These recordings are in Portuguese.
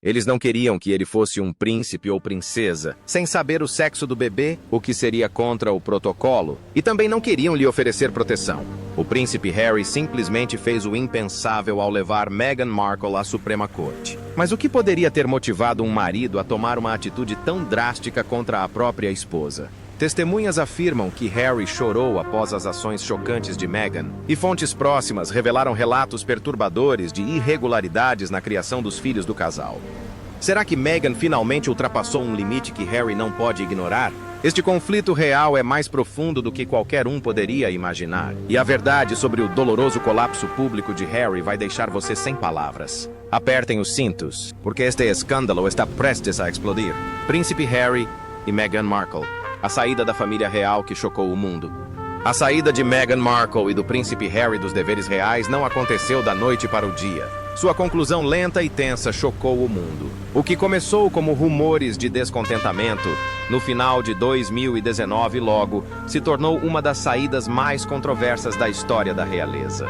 Eles não queriam que ele fosse um príncipe ou princesa, sem saber o sexo do bebê, o que seria contra o protocolo, e também não queriam lhe oferecer proteção. O príncipe Harry simplesmente fez o impensável ao levar Meghan Markle à Suprema Corte. Mas o que poderia ter motivado um marido a tomar uma atitude tão drástica contra a própria esposa? Testemunhas afirmam que Harry chorou após as ações chocantes de Meghan, e fontes próximas revelaram relatos perturbadores de irregularidades na criação dos filhos do casal. Será que Meghan finalmente ultrapassou um limite que Harry não pode ignorar? Este conflito real é mais profundo do que qualquer um poderia imaginar, e a verdade sobre o doloroso colapso público de Harry vai deixar você sem palavras. Apertem os cintos, porque este escândalo está prestes a explodir. Príncipe Harry e Meghan Markle. A saída da família real que chocou o mundo. A saída de Meghan Markle e do príncipe Harry dos deveres reais não aconteceu da noite para o dia. Sua conclusão lenta e tensa chocou o mundo. O que começou como rumores de descontentamento, no final de 2019 logo, se tornou uma das saídas mais controversas da história da realeza.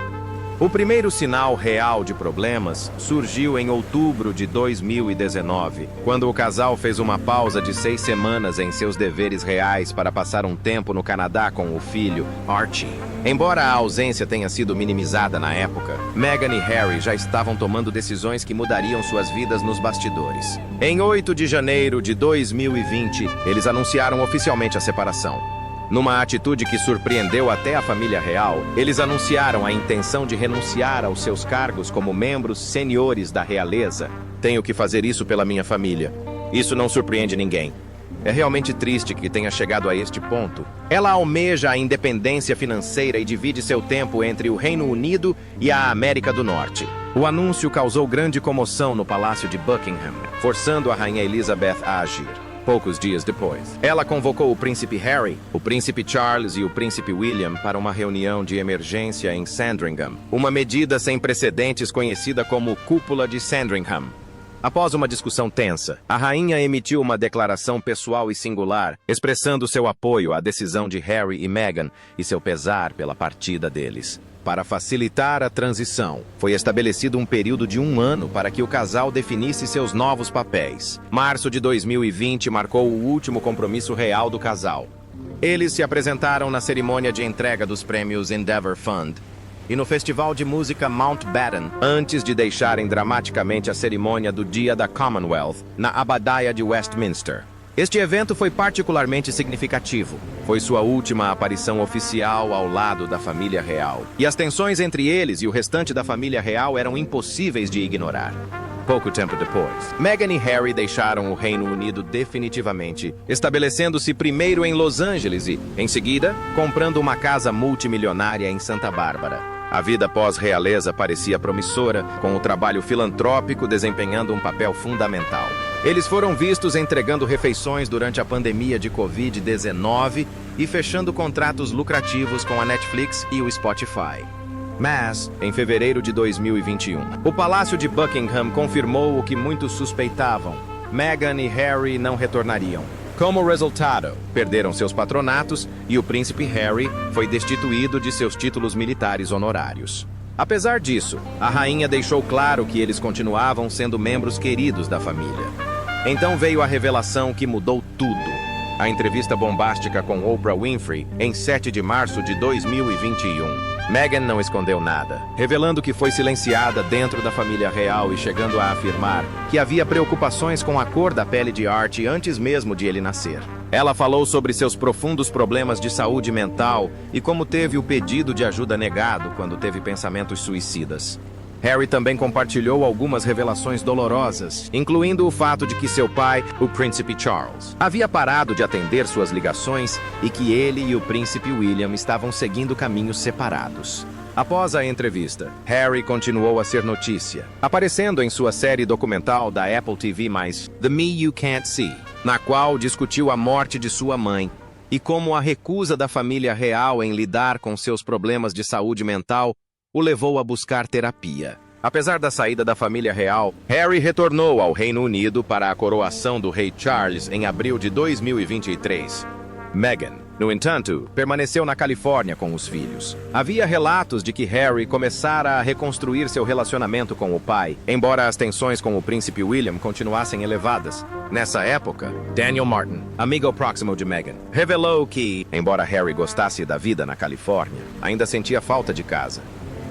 O primeiro sinal real de problemas surgiu em outubro de 2019, quando o casal fez uma pausa de 6 semanas em seus deveres reais para passar um tempo no Canadá com o filho, Archie. Embora a ausência tenha sido minimizada na época, Meghan e Harry já estavam tomando decisões que mudariam suas vidas nos bastidores. Em 8 de janeiro de 2020, eles anunciaram oficialmente a separação. Numa atitude que surpreendeu até a família real, eles anunciaram a intenção de renunciar aos seus cargos como membros seniores da realeza. Tenho que fazer isso pela minha família. Isso não surpreende ninguém. É realmente triste que tenha chegado a este ponto. Ela almeja a independência financeira e divide seu tempo entre o Reino Unido e a América do Norte. O anúncio causou grande comoção no Palácio de Buckingham, forçando a Rainha Elizabeth a agir. Poucos dias depois, ela convocou o príncipe Harry, o príncipe Charles e o príncipe William para uma reunião de emergência em Sandringham, uma medida sem precedentes conhecida como Cúpula de Sandringham. Após uma discussão tensa, a rainha emitiu uma declaração pessoal e singular, expressando seu apoio à decisão de Harry e Meghan e seu pesar pela partida deles. Para facilitar a transição, foi estabelecido um período de 1 ano para que o casal definisse seus novos papéis. Março de 2020 marcou o último compromisso real do casal. Eles se apresentaram na cerimônia de entrega dos prêmios Endeavour Fund e no Festival de Música Mountbatten, antes de deixarem dramaticamente a cerimônia do Dia da Commonwealth, na Abbadia de Westminster. Este evento foi particularmente significativo. Foi sua última aparição oficial ao lado da família real. E as tensões entre eles e o restante da família real eram impossíveis de ignorar. Pouco tempo depois, Meghan e Harry deixaram o Reino Unido definitivamente, estabelecendo-se primeiro em Los Angeles e, em seguida, comprando uma casa multimilionária em Santa Bárbara. A vida pós-realeza parecia promissora, com o trabalho filantrópico desempenhando um papel fundamental. Eles foram vistos entregando refeições durante a pandemia de Covid-19 e fechando contratos lucrativos com a Netflix e o Spotify. Mas, em fevereiro de 2021, o Palácio de Buckingham confirmou o que muitos suspeitavam: Meghan e Harry não retornariam. Como resultado, perderam seus patronatos e o príncipe Harry foi destituído de seus títulos militares honorários. Apesar disso, a rainha deixou claro que eles continuavam sendo membros queridos da família. Então veio a revelação que mudou tudo. A entrevista bombástica com Oprah Winfrey em 7 de março de 2021. Meghan não escondeu nada, revelando que foi silenciada dentro da família real e chegando a afirmar que havia preocupações com a cor da pele de Archie antes mesmo de ele nascer. Ela falou sobre seus profundos problemas de saúde mental e como teve o pedido de ajuda negado quando teve pensamentos suicidas. Harry também compartilhou algumas revelações dolorosas, incluindo o fato de que seu pai, o príncipe Charles, havia parado de atender suas ligações e que ele e o príncipe William estavam seguindo caminhos separados. Após a entrevista, Harry continuou a ser notícia, aparecendo em sua série documental da Apple TV+, The Me You Can't See, na qual discutiu a morte de sua mãe e como a recusa da família real em lidar com seus problemas de saúde mental o levou a buscar terapia. Apesar da saída da família real, Harry retornou ao Reino Unido para a coroação do rei Charles em abril de 2023. Meghan No entanto, permaneceu na Califórnia com os filhos. Havia relatos de que Harry começara a reconstruir seu relacionamento com o pai, embora as tensões com o príncipe William continuassem elevadas. Nessa época, Daniel Martin, amigo próximo de Meghan, revelou que, embora Harry gostasse da vida na Califórnia, ainda sentia falta de casa.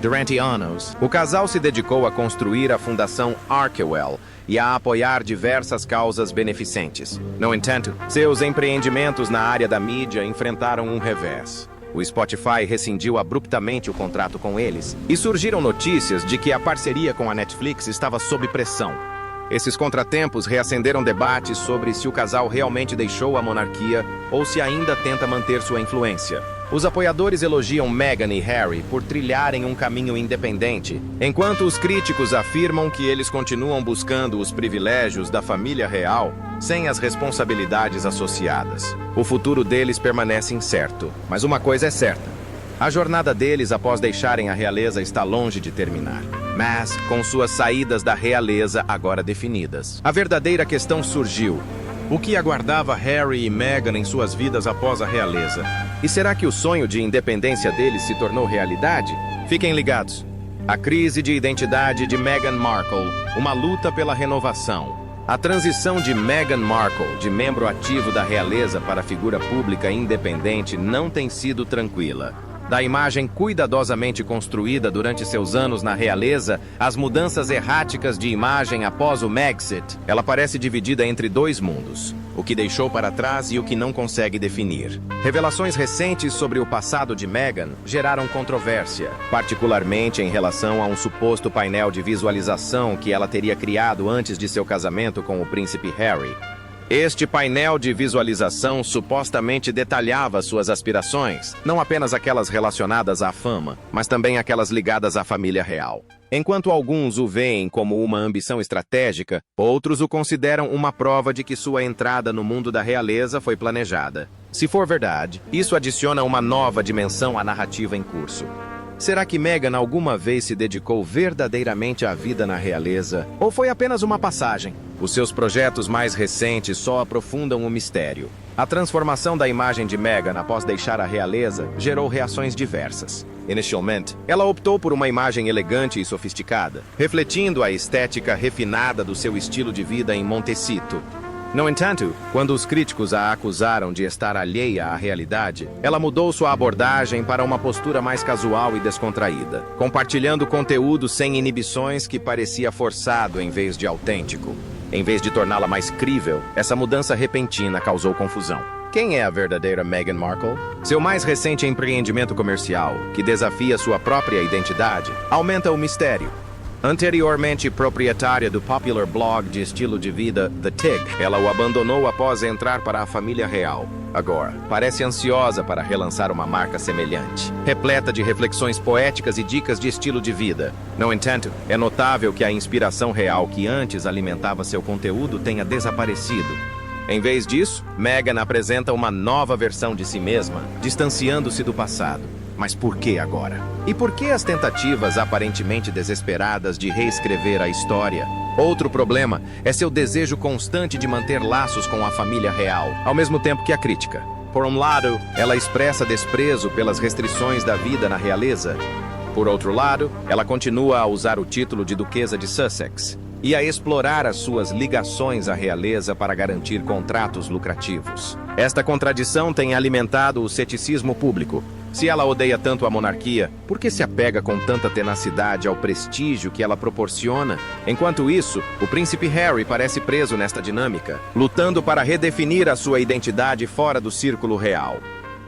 Durante anos, o casal se dedicou a construir a Fundação Archewell e a apoiar diversas causas beneficentes. No entanto, seus empreendimentos na área da mídia enfrentaram um revés. O Spotify rescindiu abruptamente o contrato com eles, e surgiram notícias de que a parceria com a Netflix estava sob pressão. Esses contratempos reacenderam debates sobre se o casal realmente deixou a monarquia ou se ainda tenta manter sua influência. Os apoiadores elogiam Meghan e Harry por trilharem um caminho independente, enquanto os críticos afirmam que eles continuam buscando os privilégios da família real sem as responsabilidades associadas. O futuro deles permanece incerto, mas uma coisa é certa: a jornada deles após deixarem a realeza está longe de terminar. Mas, com suas saídas da realeza agora definidas, a verdadeira questão surgiu. O que aguardava Harry e Meghan em suas vidas após a realeza? E será que o sonho de independência deles se tornou realidade? Fiquem ligados. A crise de identidade de Meghan Markle, uma luta pela renovação. A transição de Meghan Markle, de membro ativo da realeza para figura pública independente, não tem sido tranquila. Da imagem cuidadosamente construída durante seus anos na realeza, às mudanças erráticas de imagem após o Megxit, ela parece dividida entre dois mundos: o que deixou para trás e o que não consegue definir. Revelações recentes sobre o passado de Meghan geraram controvérsia, particularmente em relação a um suposto painel de visualização que ela teria criado antes de seu casamento com o príncipe Harry. Este painel de visualização supostamente detalhava suas aspirações, não apenas aquelas relacionadas à fama, mas também aquelas ligadas à família real. Enquanto alguns o veem como uma ambição estratégica, outros o consideram uma prova de que sua entrada no mundo da realeza foi planejada. Se for verdade, isso adiciona uma nova dimensão à narrativa em curso. Será que Meghan alguma vez se dedicou verdadeiramente à vida na realeza, ou foi apenas uma passagem? Os seus projetos mais recentes só aprofundam o mistério. A transformação da imagem de Meghan após deixar a realeza gerou reações diversas. Inicialmente, ela optou por uma imagem elegante e sofisticada, refletindo a estética refinada do seu estilo de vida em Montecito. No entanto, quando os críticos a acusaram de estar alheia à realidade, ela mudou sua abordagem para uma postura mais casual e descontraída, compartilhando conteúdo sem inibições que parecia forçado em vez de autêntico. Em vez de torná-la mais crível, essa mudança repentina causou confusão. Quem é a verdadeira Meghan Markle? Seu mais recente empreendimento comercial, que desafia sua própria identidade, aumenta o mistério. Anteriormente proprietária do popular blog de estilo de vida The Tig, ela o abandonou após entrar para a família real. Agora, parece ansiosa para relançar uma marca semelhante, repleta de reflexões poéticas e dicas de estilo de vida. No entanto, é notável que a inspiração real que antes alimentava seu conteúdo tenha desaparecido. Em vez disso, Meghan apresenta uma nova versão de si mesma, distanciando-se do passado. Mas por que agora? E por que as tentativas aparentemente desesperadas de reescrever a história? Outro problema é seu desejo constante de manter laços com a família real, ao mesmo tempo que a crítica. Por um lado, ela expressa desprezo pelas restrições da vida na realeza. Por outro lado, ela continua a usar o título de Duquesa de Sussex e a explorar as suas ligações à realeza para garantir contratos lucrativos. Esta contradição tem alimentado o ceticismo público. Se ela odeia tanto a monarquia, por que se apega com tanta tenacidade ao prestígio que ela proporciona? Enquanto isso, o príncipe Harry parece preso nesta dinâmica, lutando para redefinir a sua identidade fora do círculo real.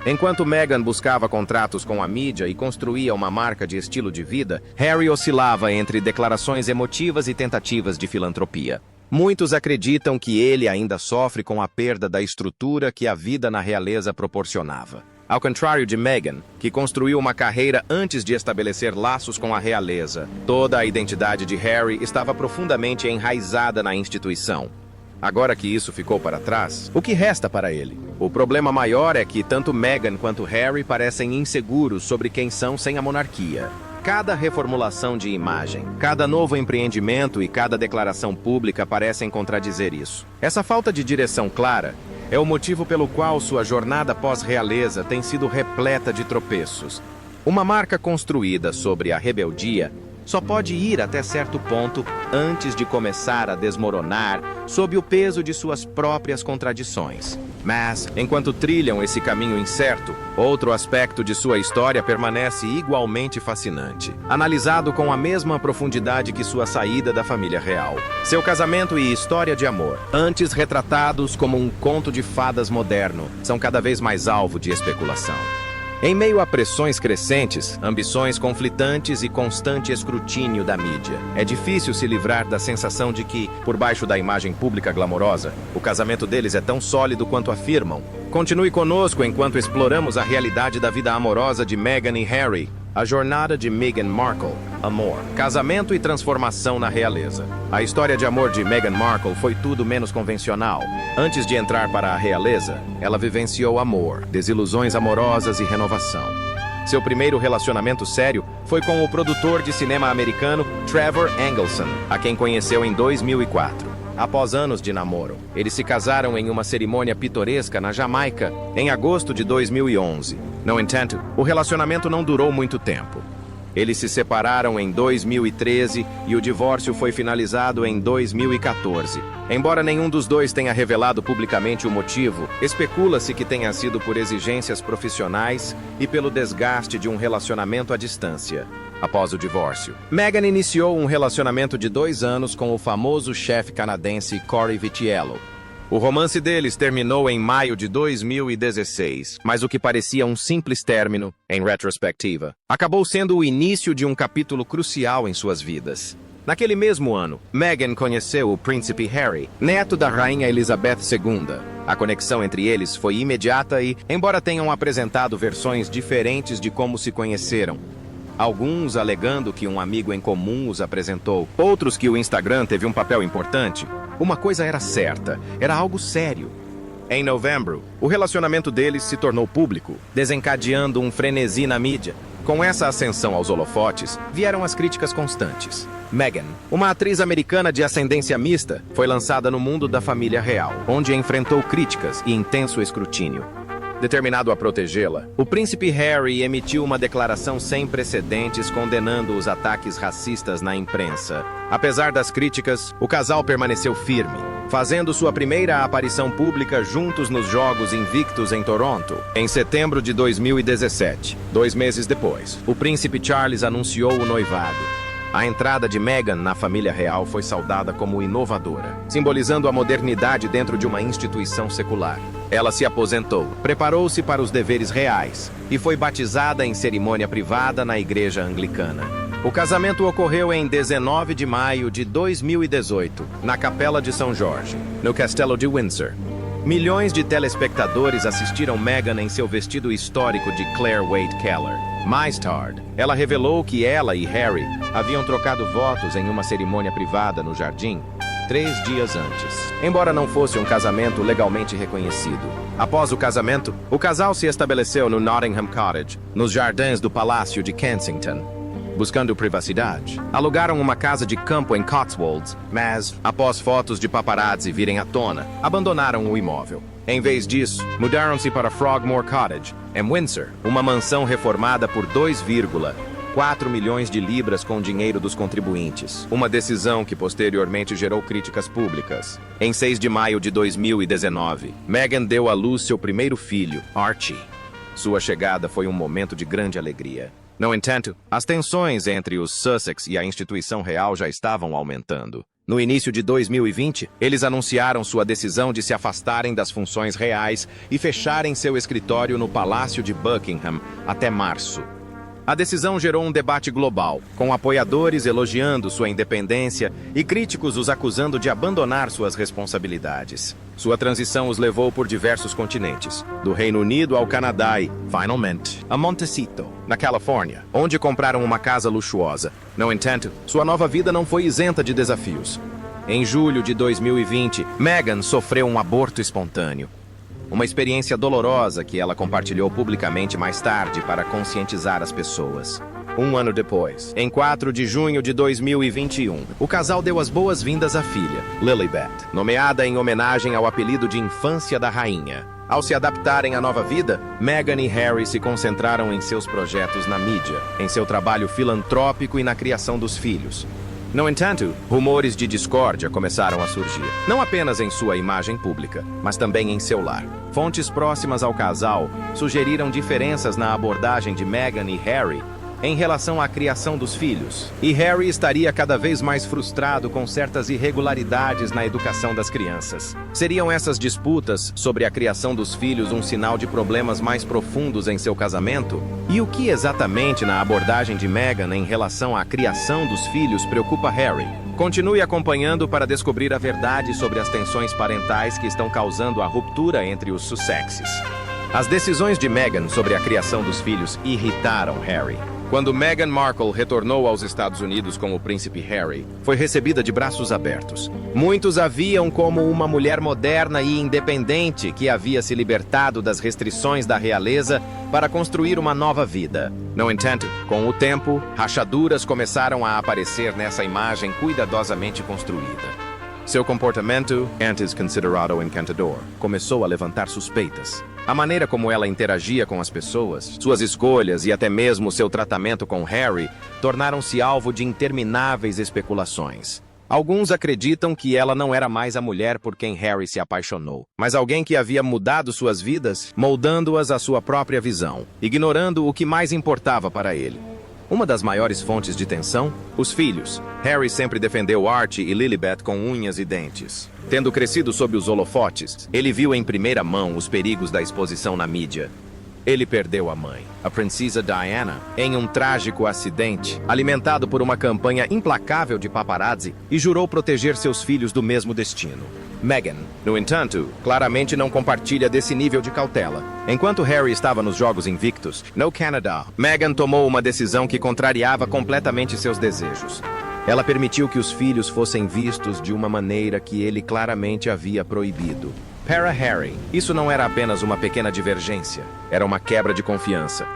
Enquanto Meghan buscava contratos com a mídia e construía uma marca de estilo de vida, Harry oscilava entre declarações emotivas e tentativas de filantropia. Muitos acreditam que ele ainda sofre com a perda da estrutura que a vida na realeza proporcionava. Ao contrário de Meghan, que construiu uma carreira antes de estabelecer laços com a realeza, toda a identidade de Harry estava profundamente enraizada na instituição. Agora que isso ficou para trás, o que resta para ele? O problema maior é que tanto Meghan quanto Harry parecem inseguros sobre quem são sem a monarquia. Cada reformulação de imagem, cada novo empreendimento e cada declaração pública parecem contradizer isso. Essa falta de direção clara é o motivo pelo qual sua jornada pós-realeza tem sido repleta de tropeços. Uma marca construída sobre a rebeldia só pode ir até certo ponto antes de começar a desmoronar sob o peso de suas próprias contradições. Mas, enquanto trilham esse caminho incerto, outro aspecto de sua história permanece igualmente fascinante, analisado com a mesma profundidade que sua saída da família real. Seu casamento e história de amor, antes retratados como um conto de fadas moderno, são cada vez mais alvo de especulação. Em meio a pressões crescentes, ambições conflitantes e constante escrutínio da mídia, é difícil se livrar da sensação de que, por baixo da imagem pública glamourosa, o casamento deles é tão sólido quanto afirmam. Continue conosco enquanto exploramos a realidade da vida amorosa de Meghan e Harry, a jornada de Meghan Markle, amor, casamento e transformação na realeza. A história de amor de Meghan Markle foi tudo menos convencional. Antes de entrar para a realeza, ela vivenciou amor, desilusões amorosas e renovação. Seu primeiro relacionamento sério foi com o produtor de cinema americano Trevor Engelson, a quem conheceu em 2004. Após anos de namoro, eles se casaram em uma cerimônia pitoresca na Jamaica em agosto de 2011. No entanto, o relacionamento não durou muito tempo. Eles se separaram em 2013 e o divórcio foi finalizado em 2014. Embora nenhum dos dois tenha revelado publicamente o motivo, especula-se que tenha sido por exigências profissionais e pelo desgaste de um relacionamento à distância. Após o divórcio, Meghan iniciou um relacionamento de 2 anos com o famoso chefe canadense Corey Vitiello. O romance deles terminou em maio de 2016, mas o que parecia um simples término, em retrospectiva, acabou sendo o início de um capítulo crucial em suas vidas. Naquele mesmo ano, Meghan conheceu o príncipe Harry, neto da rainha Elizabeth II. A conexão entre eles foi imediata e, embora tenham apresentado versões diferentes de como se conheceram, alguns alegando que um amigo em comum os apresentou, outros que o Instagram teve um papel importante, uma coisa era certa, era algo sério. Em novembro, o relacionamento deles se tornou público, desencadeando um frenesi na mídia. Com essa ascensão aos holofotes, vieram as críticas constantes. Meghan, uma atriz americana de ascendência mista, foi lançada no mundo da família real, onde enfrentou críticas e intenso escrutínio. Determinado a protegê-la, o príncipe Harry emitiu uma declaração sem precedentes condenando os ataques racistas na imprensa. Apesar das críticas, o casal permaneceu firme, fazendo sua primeira aparição pública juntos nos Jogos Invictus em Toronto, em setembro de 2017. 2 meses depois, o príncipe Charles anunciou o noivado. A entrada de Meghan na família real foi saudada como inovadora, simbolizando a modernidade dentro de uma instituição secular. Ela se aposentou, preparou-se para os deveres reais e foi batizada em cerimônia privada na igreja anglicana. O casamento ocorreu em 19 de maio de 2018, na Capela de São Jorge, no Castelo de Windsor. Milhões de telespectadores assistiram Meghan em seu vestido histórico de Claire Waight Keller. Mais tarde, ela revelou que ela e Harry haviam trocado votos em uma cerimônia privada no jardim 3 dias antes, embora não fosse um casamento legalmente reconhecido. Após o casamento, o casal se estabeleceu no Nottingham Cottage, nos jardins do Palácio de Kensington. Buscando privacidade, alugaram uma casa de campo em Cotswolds, mas, após fotos de paparazzi virem à tona, abandonaram o imóvel. Em vez disso, mudaram-se para Frogmore Cottage, em Windsor, uma mansão reformada por 2,4 milhões de libras com dinheiro dos contribuintes. Uma decisão que posteriormente gerou críticas públicas. Em 6 de maio de 2019, Meghan deu à luz seu primeiro filho, Archie. Sua chegada foi um momento de grande alegria. No entanto, as tensões entre os Sussex e a instituição real já estavam aumentando. No início de 2020, eles anunciaram sua decisão de se afastarem das funções reais e fecharem seu escritório no Palácio de Buckingham até março. A decisão gerou um debate global, com apoiadores elogiando sua independência e críticos os acusando de abandonar suas responsabilidades. Sua transição os levou por diversos continentes, do Reino Unido ao Canadá e, finalmente, a Montecito, na Califórnia, onde compraram uma casa luxuosa. No entanto, sua nova vida não foi isenta de desafios. Em julho de 2020, Meghan sofreu um aborto espontâneo. Uma experiência dolorosa que ela compartilhou publicamente mais tarde para conscientizar as pessoas. Um ano depois, em 4 de junho de 2021, o casal deu as boas-vindas à filha, Lilibet, nomeada em homenagem ao apelido de infância da rainha. Ao se adaptarem à nova vida, Meghan e Harry se concentraram em seus projetos na mídia, em seu trabalho filantrópico e na criação dos filhos. No entanto, rumores de discórdia começaram a surgir, não apenas em sua imagem pública, mas também em seu lar. Fontes próximas ao casal sugeriram diferenças na abordagem de Meghan e Harry em relação à criação dos filhos, e Harry estaria cada vez mais frustrado com certas irregularidades na educação das crianças. Seriam essas disputas sobre a criação dos filhos um sinal de problemas mais profundos em seu casamento? E o que exatamente na abordagem de Meghan em relação à criação dos filhos preocupa Harry? Continue acompanhando para descobrir a verdade sobre as tensões parentais que estão causando a ruptura entre os Sussexes. As decisões de Meghan sobre a criação dos filhos irritaram Harry. Quando Meghan Markle retornou aos Estados Unidos com o príncipe Harry, foi recebida de braços abertos. Muitos a viam como uma mulher moderna e independente que havia se libertado das restrições da realeza para construir uma nova vida. No entanto, com o tempo, rachaduras começaram a aparecer nessa imagem cuidadosamente construída. Seu comportamento, antes considerado encantador, começou a levantar suspeitas. A maneira como ela interagia com as pessoas, suas escolhas e até mesmo seu tratamento com Harry tornaram-se alvo de intermináveis especulações. Alguns acreditam que ela não era mais a mulher por quem Harry se apaixonou, mas alguém que havia mudado suas vidas, moldando-as à sua própria visão, ignorando o que mais importava para ele. Uma das maiores fontes de tensão? Os filhos. Harry sempre defendeu Archie e Lilibet com unhas e dentes. Tendo crescido sob os holofotes, ele viu em primeira mão os perigos da exposição na mídia. Ele perdeu a mãe, a princesa Diana, em um trágico acidente, alimentado por uma campanha implacável de paparazzi, e jurou proteger seus filhos do mesmo destino. Meghan, no entanto, claramente não compartilha desse nível de cautela. Enquanto Harry estava nos Jogos Invictos, no Canadá, Meghan tomou uma decisão que contrariava completamente seus desejos. Ela permitiu que os filhos fossem vistos de uma maneira que ele claramente havia proibido. Para Harry, isso não era apenas uma pequena divergência, era uma quebra de confiança.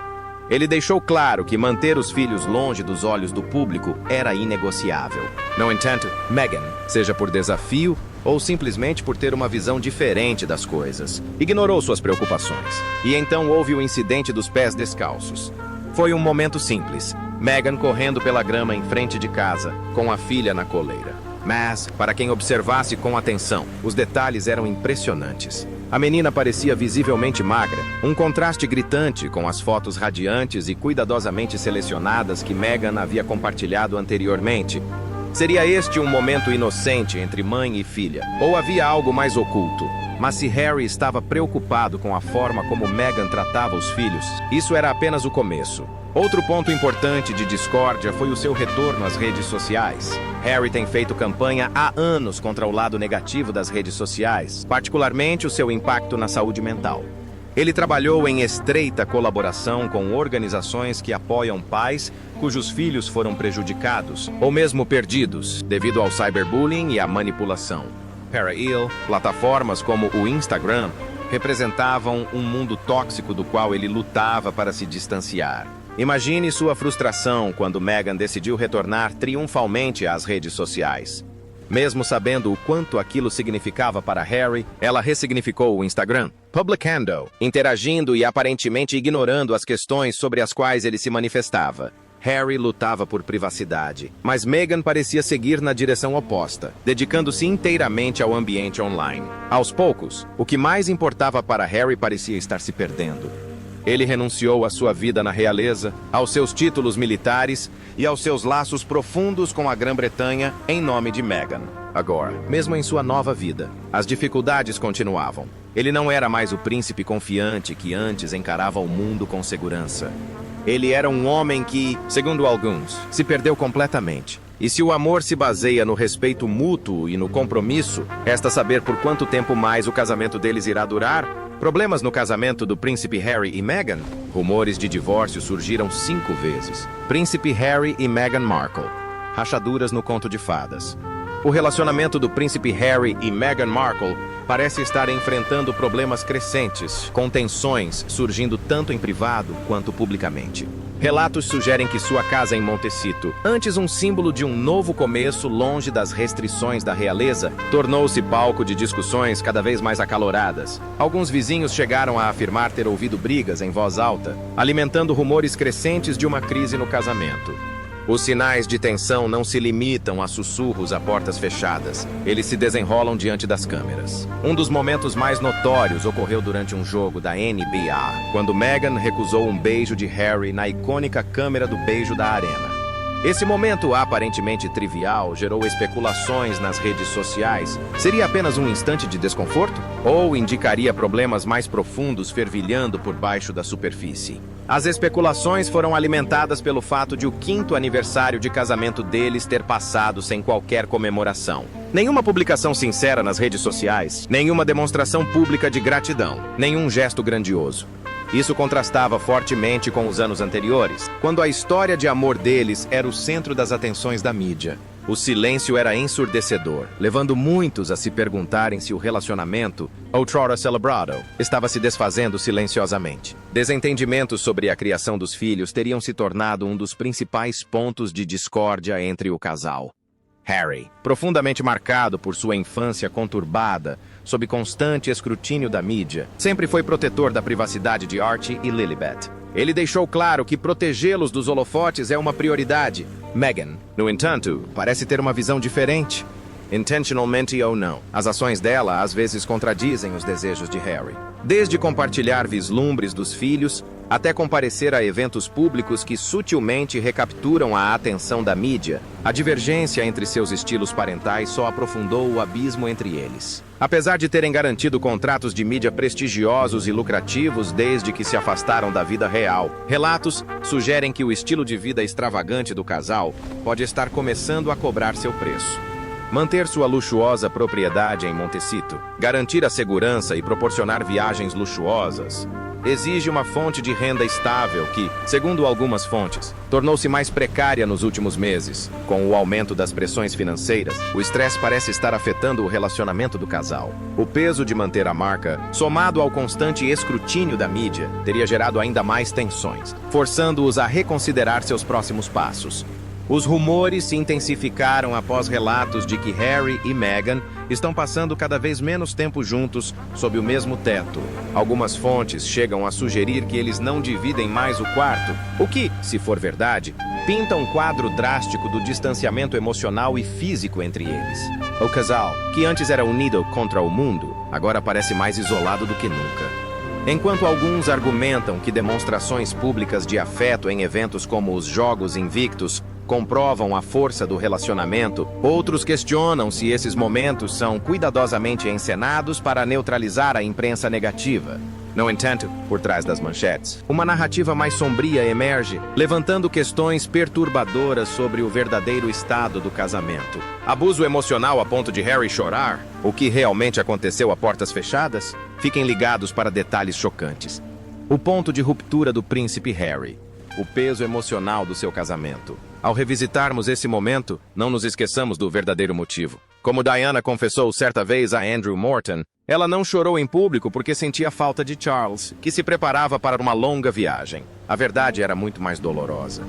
Ele deixou claro que manter os filhos longe dos olhos do público era inegociável. No entanto, Meghan, seja por desafio ou simplesmente por ter uma visão diferente das coisas, ignorou suas preocupações. E então houve o incidente dos pés descalços. Foi um momento simples, Meghan correndo pela grama em frente de casa, com a filha na coleira. Mas, para quem observasse com atenção, os detalhes eram impressionantes. A menina parecia visivelmente magra, um contraste gritante com as fotos radiantes e cuidadosamente selecionadas que Meghan havia compartilhado anteriormente. Seria este um momento inocente entre mãe e filha, ou havia algo mais oculto? Mas se Harry estava preocupado com a forma como Meghan tratava os filhos, isso era apenas o começo. Outro ponto importante de discórdia foi o seu retorno às redes sociais. Harry tem feito campanha há anos contra o lado negativo das redes sociais, particularmente o seu impacto na saúde mental. Ele trabalhou em estreita colaboração com organizações que apoiam pais cujos filhos foram prejudicados ou mesmo perdidos devido ao cyberbullying e à manipulação. Para ele, plataformas como o Instagram representavam um mundo tóxico do qual ele lutava para se distanciar. Imagine sua frustração quando Meghan decidiu retornar triunfalmente às redes sociais. Mesmo sabendo o quanto aquilo significava para Harry, ela ressignificou o Instagram, publicando, interagindo e aparentemente ignorando as questões sobre as quais ele se manifestava. Harry lutava por privacidade, mas Meghan parecia seguir na direção oposta, dedicando-se inteiramente ao ambiente online. Aos poucos, o que mais importava para Harry parecia estar se perdendo. Ele renunciou à sua vida na realeza, aos seus títulos militares e aos seus laços profundos com a Grã-Bretanha em nome de Meghan. Agora, mesmo em sua nova vida, as dificuldades continuavam. Ele não era mais o príncipe confiante que antes encarava o mundo com segurança. Ele era um homem que, segundo alguns, se perdeu completamente. E se o amor se baseia no respeito mútuo e no compromisso, resta saber por quanto tempo mais o casamento deles irá durar. Problemas no casamento do príncipe Harry e Meghan? Rumores de divórcio surgiram 5 vezes. Príncipe Harry e Meghan Markle. Rachaduras no conto de fadas. O relacionamento do príncipe Harry e Meghan Markle parece estar enfrentando problemas crescentes, com tensões surgindo tanto em privado quanto publicamente. Relatos sugerem que sua casa em Montecito, antes um símbolo de um novo começo longe das restrições da realeza, tornou-se palco de discussões cada vez mais acaloradas. Alguns vizinhos chegaram a afirmar ter ouvido brigas em voz alta, alimentando rumores crescentes de uma crise no casamento. Os sinais de tensão não se limitam a sussurros a portas fechadas. Eles se desenrolam diante das câmeras. Um dos momentos mais notórios ocorreu durante um jogo da NBA, quando Meghan recusou um beijo de Harry na icônica câmera do beijo da arena. Esse momento aparentemente trivial gerou especulações nas redes sociais. Seria apenas um instante de desconforto? Ou indicaria problemas mais profundos fervilhando por baixo da superfície? As especulações foram alimentadas pelo fato de o 5º aniversário de casamento deles ter passado sem qualquer comemoração. Nenhuma publicação sincera nas redes sociais, nenhuma demonstração pública de gratidão, nenhum gesto grandioso. Isso contrastava fortemente com os anos anteriores, quando a história de amor deles era o centro das atenções da mídia. O silêncio era ensurdecedor, levando muitos a se perguntarem se o relacionamento, outrora celebrado, estava se desfazendo silenciosamente. Desentendimentos sobre a criação dos filhos teriam se tornado um dos principais pontos de discórdia entre o casal. Harry, profundamente marcado por sua infância conturbada, sob constante escrutínio da mídia, sempre foi protetor da privacidade de Archie e Lilibet. Ele deixou claro que protegê-los dos holofotes é uma prioridade. Meghan, no entanto, parece ter uma visão diferente. Intentionalmente ou não, as ações dela às vezes contradizem os desejos de Harry. Desde compartilhar vislumbres dos filhos, até comparecer a eventos públicos que sutilmente recapturam a atenção da mídia, a divergência entre seus estilos parentais só aprofundou o abismo entre eles. Apesar de terem garantido contratos de mídia prestigiosos e lucrativos desde que se afastaram da vida real, relatos sugerem que o estilo de vida extravagante do casal pode estar começando a cobrar seu preço. Manter sua luxuosa propriedade em Montecito, garantir a segurança e proporcionar viagens luxuosas, exige uma fonte de renda estável que, segundo algumas fontes, tornou-se mais precária nos últimos meses. Com o aumento das pressões financeiras, o estresse parece estar afetando o relacionamento do casal. O peso de manter a marca, somado ao constante escrutínio da mídia, teria gerado ainda mais tensões, forçando-os a reconsiderar seus próximos passos. Os rumores se intensificaram após relatos de que Harry e Meghan estão passando cada vez menos tempo juntos sob o mesmo teto. Algumas fontes chegam a sugerir que eles não dividem mais o quarto, o que, se for verdade, pinta um quadro drástico do distanciamento emocional e físico entre eles. O casal, que antes era unido contra o mundo, agora parece mais isolado do que nunca. Enquanto alguns argumentam que demonstrações públicas de afeto em eventos como os Jogos Invictus comprovam a força do relacionamento, outros questionam se esses momentos são cuidadosamente encenados para neutralizar a imprensa negativa. No entanto, por trás das manchetes, uma narrativa mais sombria emerge, levantando questões perturbadoras sobre o verdadeiro estado do casamento. Abuso emocional a ponto de Harry chorar? O que realmente aconteceu a portas fechadas? Fiquem ligados para detalhes chocantes. O ponto de ruptura do príncipe Harry. O peso emocional do seu casamento. Ao revisitarmos esse momento, não nos esqueçamos do verdadeiro motivo. Como Diana confessou certa vez a Andrew Morton, ela não chorou em público porque sentia falta de Charles, que se preparava para uma longa viagem. A verdade era muito mais dolorosa.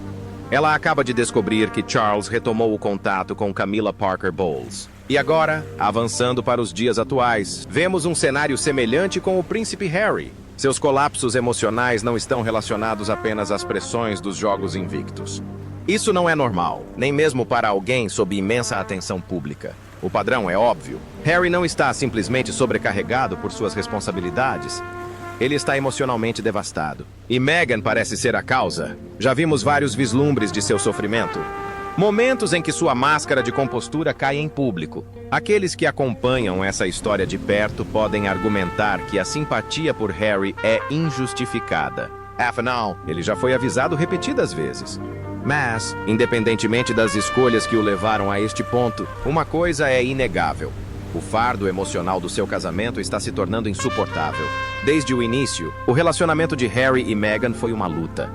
Ela acaba de descobrir que Charles retomou o contato com Camilla Parker Bowles. E agora, avançando para os dias atuais, vemos um cenário semelhante com o príncipe Harry. Seus colapsos emocionais não estão relacionados apenas às pressões dos Jogos Invictus. Isso não é normal, nem mesmo para alguém sob imensa atenção pública. O padrão é óbvio. Harry não está simplesmente sobrecarregado por suas responsabilidades. Ele está emocionalmente devastado. E Meghan parece ser a causa. Já vimos vários vislumbres de seu sofrimento. Momentos em que sua máscara de compostura cai em público. Aqueles que acompanham essa história de perto podem argumentar que a simpatia por Harry é injustificada. Afinal, ele já foi avisado repetidas vezes. Mas, independentemente das escolhas que o levaram a este ponto, uma coisa é inegável. O fardo emocional do seu casamento está se tornando insuportável. Desde o início, o relacionamento de Harry e Meghan foi uma luta.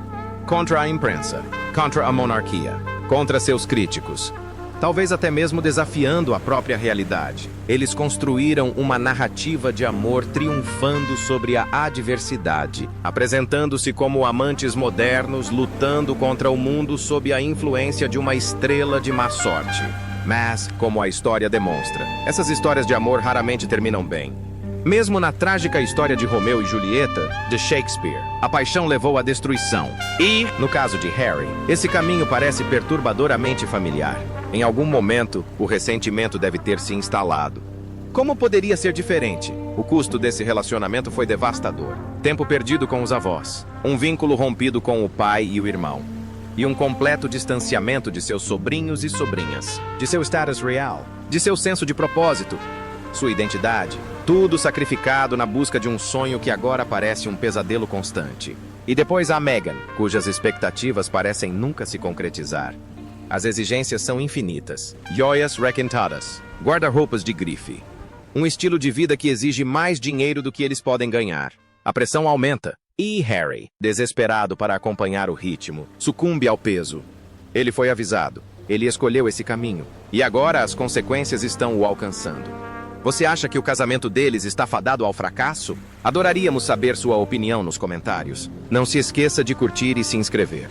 Contra a imprensa, contra a monarquia, contra seus críticos. talvez até mesmo desafiando a própria realidade. Eles construíram uma narrativa de amor triunfando sobre a adversidade, apresentando-se como amantes modernos lutando contra o mundo sob a influência de uma estrela de má sorte. Mas, como a história demonstra, essas histórias de amor raramente terminam bem. Mesmo na trágica história de Romeu e Julieta, de Shakespeare, a paixão levou à destruição. E, no caso de Harry, esse caminho parece perturbadoramente familiar. Em algum momento, o ressentimento deve ter se instalado. Como poderia ser diferente? O custo desse relacionamento foi devastador. Tempo perdido com os avós, um vínculo rompido com o pai e o irmão, e um completo distanciamento de seus sobrinhos e sobrinhas, de seu status real, de seu senso de propósito, sua identidade, tudo sacrificado na busca de um sonho que agora parece um pesadelo constante. E depois há Meghan, cujas expectativas parecem nunca se concretizar. As exigências são infinitas. Joias requintadas, guarda-roupas de grife. Um estilo de vida que exige mais dinheiro do que eles podem ganhar. A pressão aumenta. E Harry, desesperado para acompanhar o ritmo, sucumbe ao peso. Ele foi avisado. Ele escolheu esse caminho. E agora as consequências estão o alcançando. Você acha que o casamento deles está fadado ao fracasso? Adoraríamos saber sua opinião nos comentários. Não se esqueça de curtir e se inscrever.